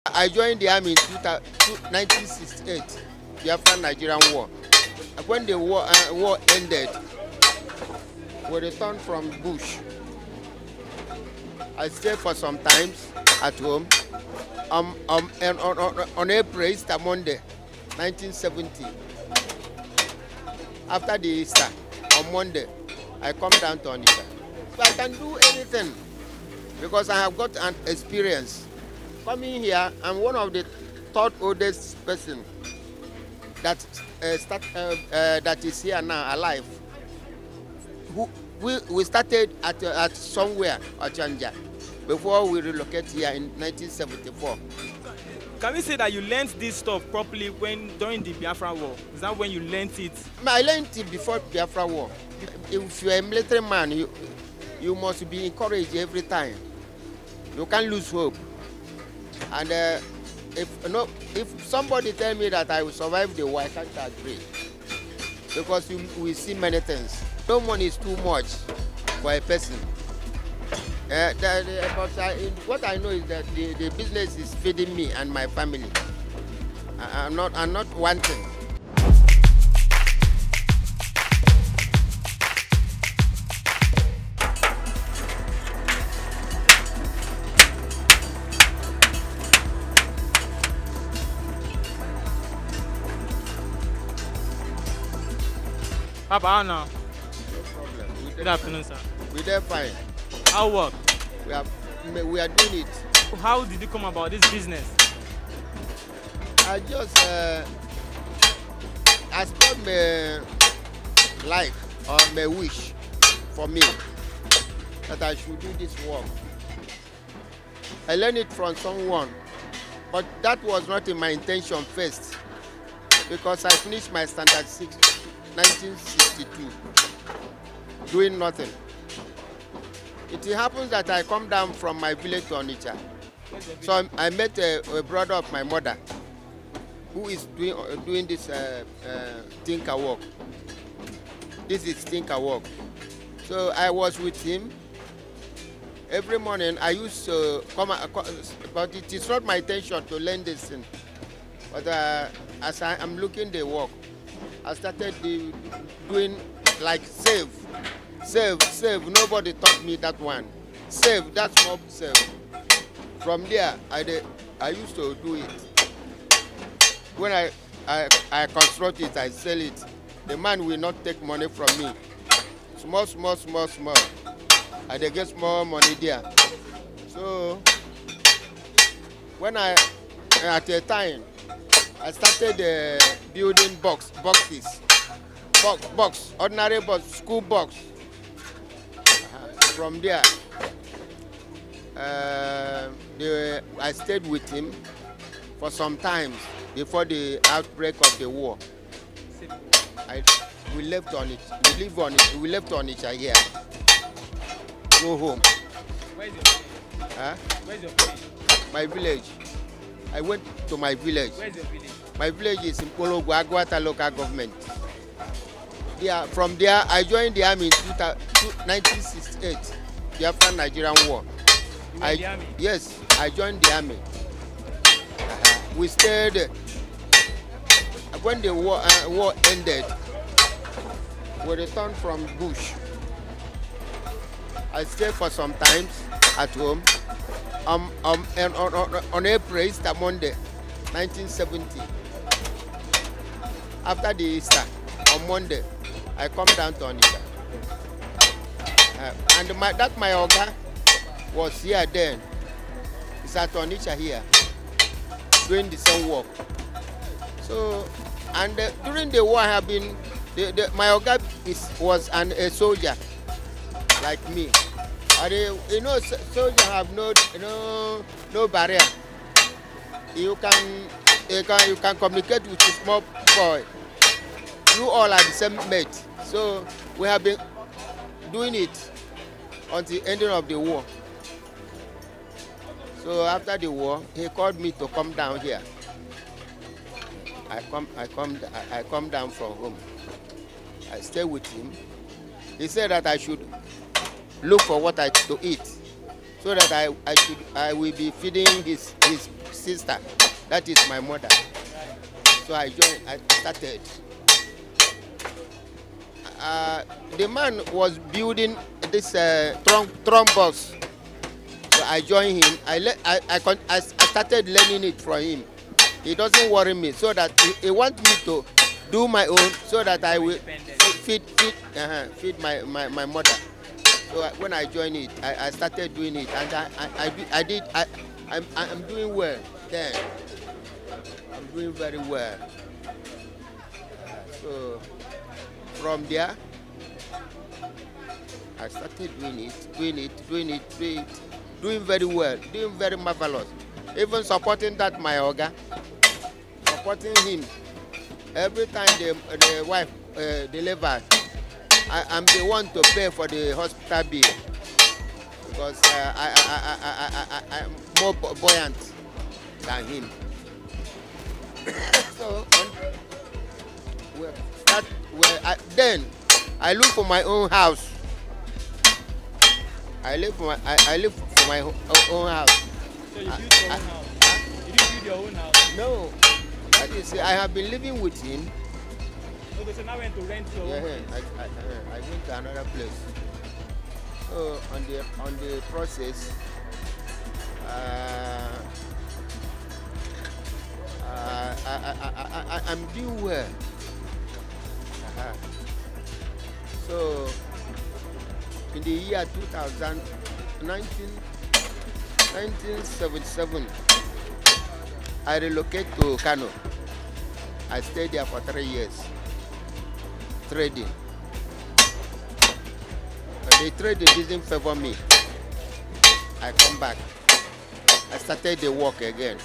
I joined the army in 1968, Biafra Nigerian War. When the war ended, we returned from bush. I stayed for some time at home. And on April, Easter Monday, 1970, after the Easter, on Monday, I come down to Naija. So I can do anything because I have got an experience. Coming here, I'm one of the third oldest person that that is here now alive. We started at somewhere at Chanja before we relocated here in 1974. Can we say that you learned this stuff properly during the Biafra War? Is that when you learned it? I learned it before Biafra War. If you're a military man, you must be encouraged every time. You can't lose hope. And if somebody tell me that I will survive the war, I can't agree. Because we see many things. No money is too much for a person. What I know is that the business is feeding me and my family. I'm not wanting. Papa, how now? No problem. Good afternoon, sir. We're there fine. How work? We are doing it. How did you come about this business? I just I spoke my life or my wish for me that I should do this work. I learned it from someone, but that was not in my intention first because I finished my standard 6, 1962, doing nothing. It happens that I come down from my village to Naija. So I met a brother of my mother who is doing this tinker work. This is tinker work. So I was with him. Every morning I used to come, but it is not my intention to learn this thing. But as I am looking the work, I started doing like save. Nobody taught me that one. Save, that's not save. From there, I used to do it. When I construct it, I sell it. The man will not take money from me. Small. I get small money there. So when at a time, I started building boxes. Box, ordinary box, school box. From there, I stayed with him for some time before the outbreak of the war. We left on it. We left on it here. Go home. Where's your village? Huh? Where's your village? My village. I went to my village. Where's your village? My village is in Pologo, Agwata local government. Yeah, from there, I joined the army in 1968, Biafra Nigerian War. You were in the army? Yes, I joined the army. We stayed. When the war ended, we returned from bush. I stayed for some time at home. And on April, Easter Monday, 1970, after the Easter, on Monday, I come down to Naija. And my Oga was here then. He's at Naija here, doing the same work. So, and during the war, I have been, my Oga was a soldier, like me. And soldiers have no barrier. You can communicate with a small boy. You all are the same mate. So we have been doing it until the ending of the war. So after the war, he called me to come down here. I come down from home. I stay with him. He said that I should look for what to eat. so that I will be feeding his sister. That is my mother. So I started. The man was building this trunk bus. So I joined him. I started learning it from him. He doesn't worry me, so that he wants me to do my own, so that I will feed my mother. So when I joined it, I started doing it, and I'm doing well then. I'm doing very well. So from there, I started doing very well, doing very marvelous. Even supporting that my Oga, supporting him. Every time the wife delivers, I'm the one to pay for the hospital bill, because I'm more buoyant than him. So then I look for my own house. I live for my own house. So you built your own house? Did you build your own house? No. That is, I have been living with him. Okay, so now we went to rent your own place. I went to another place. So on the process, I'm doing well. So in the year 1977, I relocated to Kano. I stayed there for 3 years, trading. But the trading didn't favor me. I come back. I started the work again.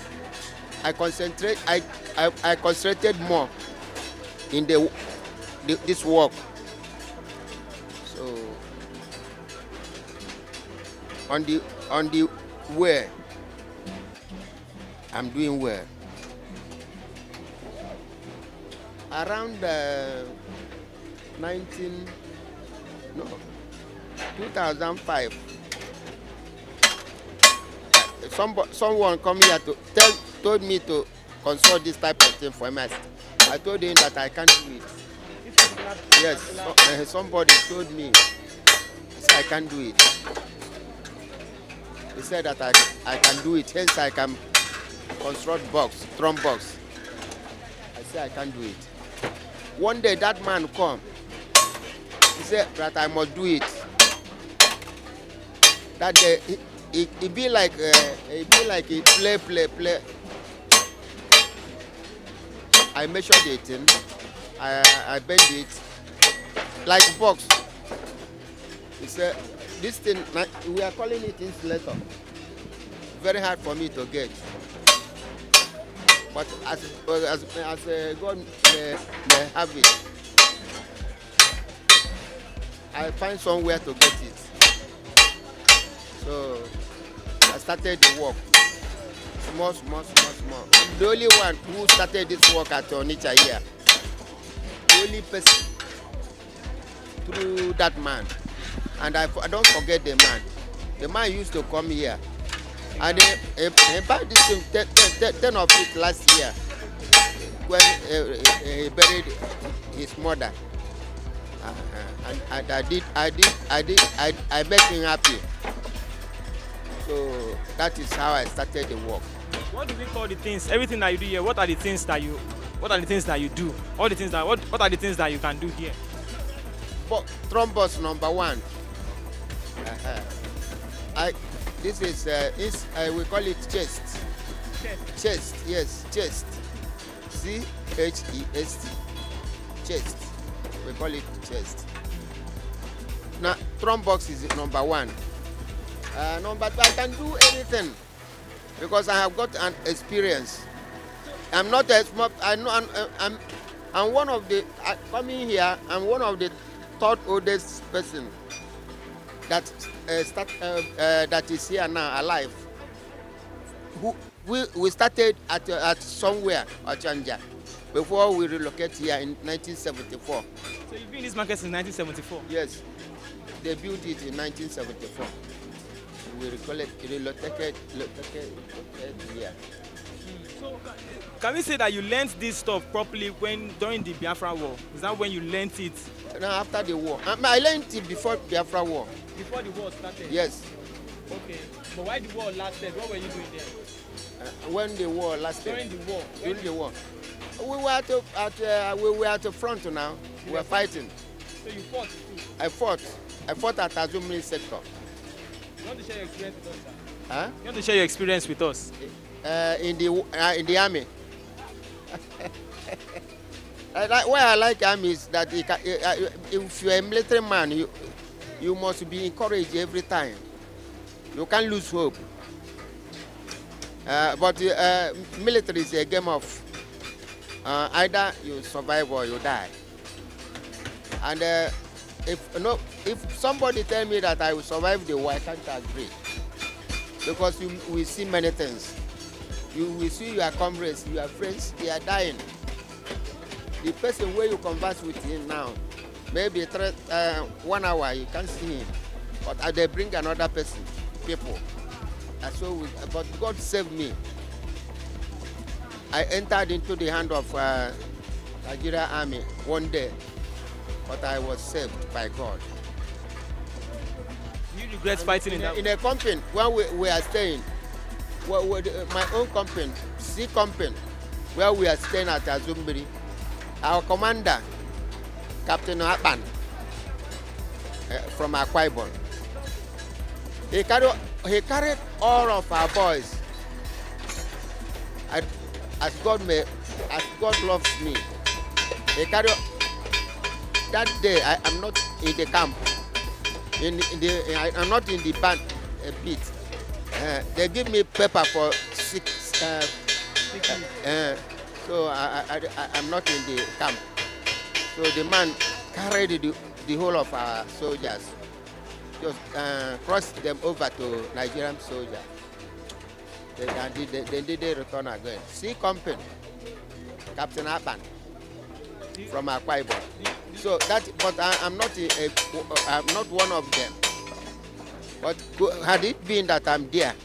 I concentrated more in this work. So on the way, I'm doing well. Around 2005, someone come here told me to consult this type of thing for me. I told him that I can't do it. Yes, somebody told me. He said I can't do it. He said that I can do it, hence I can construct drum box. I said I can't do it. One day that man come. He said that I must do it. That day it be like a play. I measured the thing. I bend it like box. He said this thing, we are calling it insulator. Very hard for me to get. But as God may have it, I find somewhere to get it. So I started the work. Small. I'm the only one who started this work at Onitsha here. The only person through that man. And I don't forget the man. The man used to come here. And he bought this thing 10 of it last year when he buried his mother. And I made him happy. So that is how I started the work. What do we call the things? Everything that you do here, what are the things that you do? What are the things that you can do here? But thrombus number 1. This is we call it chest. Chest, yes, chest. C-H-E-S-T. Chest. We call it chest. Now, thrombus is number 1. Number 2, I can do anything because I have got an experience. I'm not a small. I'm one of the coming here. I'm one of the third oldest person that that is here now alive. We started at somewhere Ochanja before we relocated here in 1974. So you've been in this market since 1974? Yes, they built it in 1974. we relocated here. So, can we say that you learned this stuff properly during the Biafra war? Is that when you learned it? No, after the war. I learned it before Biafra war. Before the war started? Yes. Okay. But while the war lasted, what were you doing there? When the war lasted. During the war. During the war. We were at the front now. We were fighting. So you fought too? I fought at Azumri sector. You want to share your experience with us, sir? Huh? You want to share your experience with us? In the army. Why I like army is that if you're a military man, you must be encouraged every time. You can't lose hope. But military is a game of either you survive or you die. And if somebody tell me that I will survive the war, I can't agree. Because you will see many things. You will see your comrades, your friends, they are dying. The person where you converse with him now, maybe 1 hour, you can't see him. But they bring another person, people. But God saved me. I entered into the hand of Nigeria army one day, but I was saved by God. You regret fighting in a company where we are staying. My own company, C company, where we are staying at Azumbiri, our commander, Captain Apan, from Akwa Ibom, he carried all of our boys. As God loves me, he carried. That day I am not in the camp. I'm not in the band a bit. They give me paper for 6 so I'm not in the camp. So the man carried the whole of our soldiers, just crossed them over to Nigerian soldiers. They did return again. C company, Captain Apan from Akwa Ibom. So but I'm not one of them. But had it been that I'm there,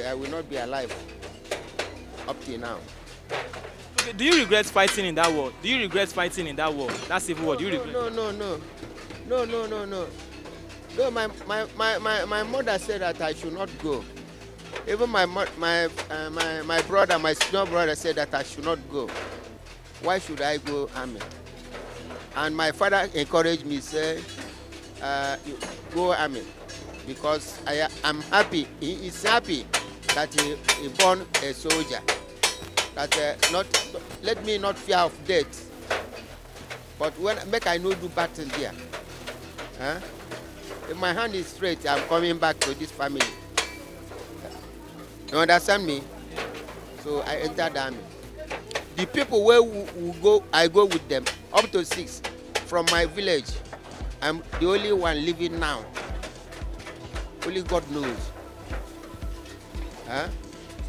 I will not be alive up till now. Okay, do you regret fighting in that war? Do you regret fighting in that war? That civil war? Do you regret? No. No, my mother said that I should not go. Even my brother, my senior brother said that I should not go. Why should I go army? And my father encouraged me, say, you go army, because I'm happy. He is happy that he born a soldier. That let me not fear of death. But when I no do battle there, if my hand is straight, I'm coming back to this family. You understand me? So I entered the army. The people where we go, I go with them up to 6 from my village. I'm the only one living now. Only God knows.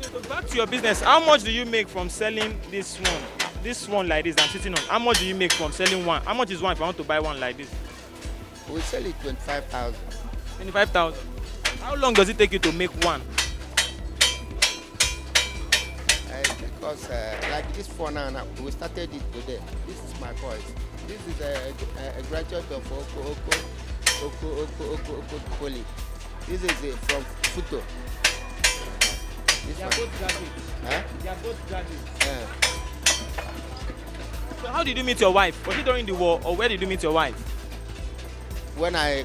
So back to your business. How much do you make from selling this one? This one like this I'm sitting on. How much do you make from selling one? How much is one if I want to buy one like this? We sell it 25,000. 25,000. How long does it take you to make one? Because like this for now, we started it today. This is my voice. This is a graduate of Oko Poly. This is from Futo. They are both graduates. They are both graduates. So how did you meet your wife? Was it during the war, or where did you meet your wife? When I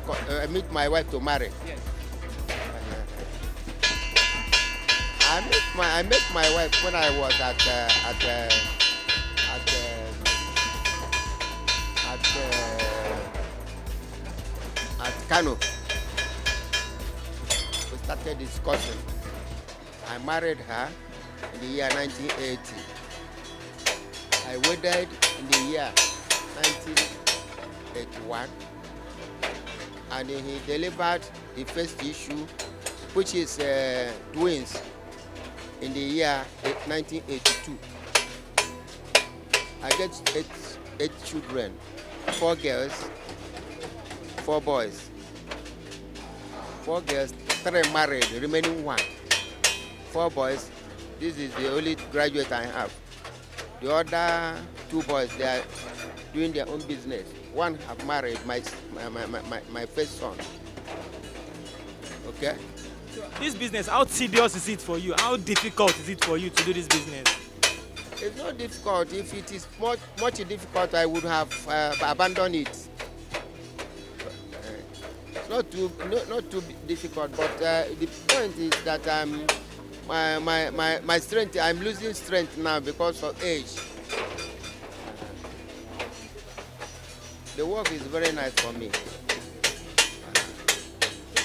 meet my wife to marry. Yes. I met my wife when I was at Kano. We started discussing. I married her in the year 1980. I wedded in the year 1981. And he delivered the first issue, which is twins, in the year 1982. I get eight children, 4 girls, 4 boys. 4 girls, 3 married, the remaining 1. 4 boys. This is the only graduate I have. The other 2 boys, they are doing their own business. 1 have married, my first son. Okay? So this business, how tedious is it for you? How difficult is it for you to do this business? It's not difficult. If it is much difficult, I would have abandoned it. It's not too difficult, but the point is that my strength, I'm losing strength now because of age. The work is very nice for me.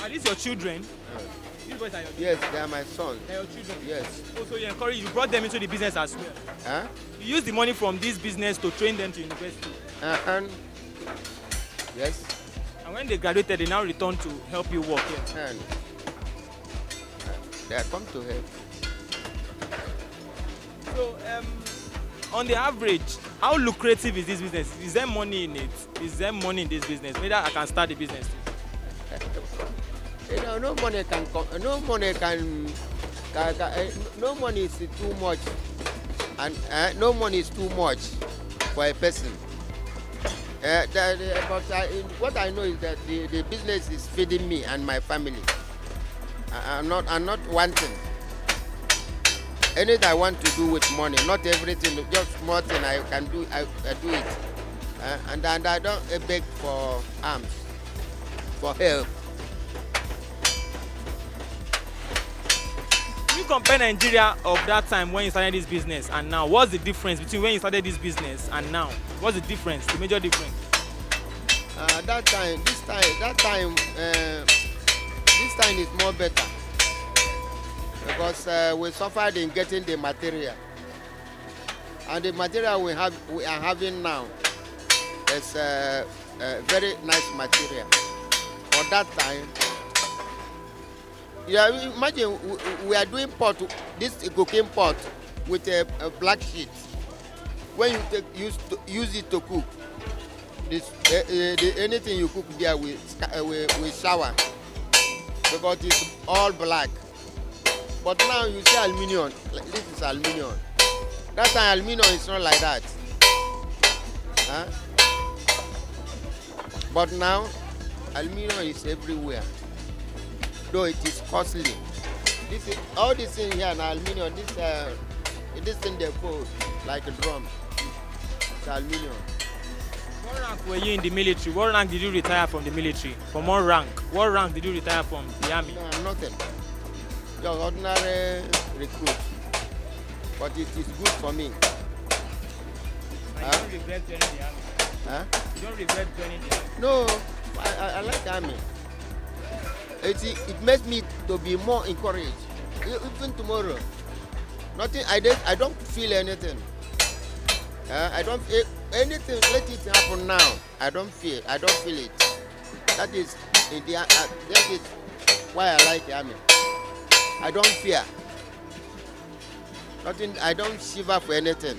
Are these your children? These boys are your children? Yes, they are my sons. They are your children? Yes. Also, you brought them into the business as well? Huh? You use the money from this business to train them to university? Yes. And when they graduated, they now return to help you work here? And they come to help. So, on the average, how lucrative is this business? Is there money in it? Is there money in this business? Maybe I can start the business. You know, no money is too much, and no money is too much for a person. But what I know is that the business is feeding me and my family. I'm not wanting. Anything I want to do with money, not everything, just small thing I can do, I do it. And I don't beg for arms, for help. Can you compare Nigeria of that time when you started this business and now? What's the difference between when you started this business and now? What's the difference, the major difference? This time is more better because we suffered in getting the material, and the material we are having now is very nice material. For that time, yeah, imagine we are doing pot, this cooking pot with a black sheet. When you use it to cook, this anything you cook there will shower because it's all black. But now you see aluminium. This is aluminium. That time aluminium is not like that. Huh? But now aluminium is everywhere. Though it is costly. This is all this thing here now aluminium. This thing they put like a drum. It's aluminium. What rank were you in the military? What rank did you retire from the military? From what rank? What rank did you retire from the army? No, nothing. Just ordinary recruit. But it is good for me. And you don't regret joining the army? Huh? You don't regret joining the army? No, I like army. It makes me to be more encouraged. Even tomorrow, nothing. I don't feel anything. I don't feel anything. Let it happen now. I don't feel it. That is why I like army. I don't fear. Nothing. I don't shiver for anything.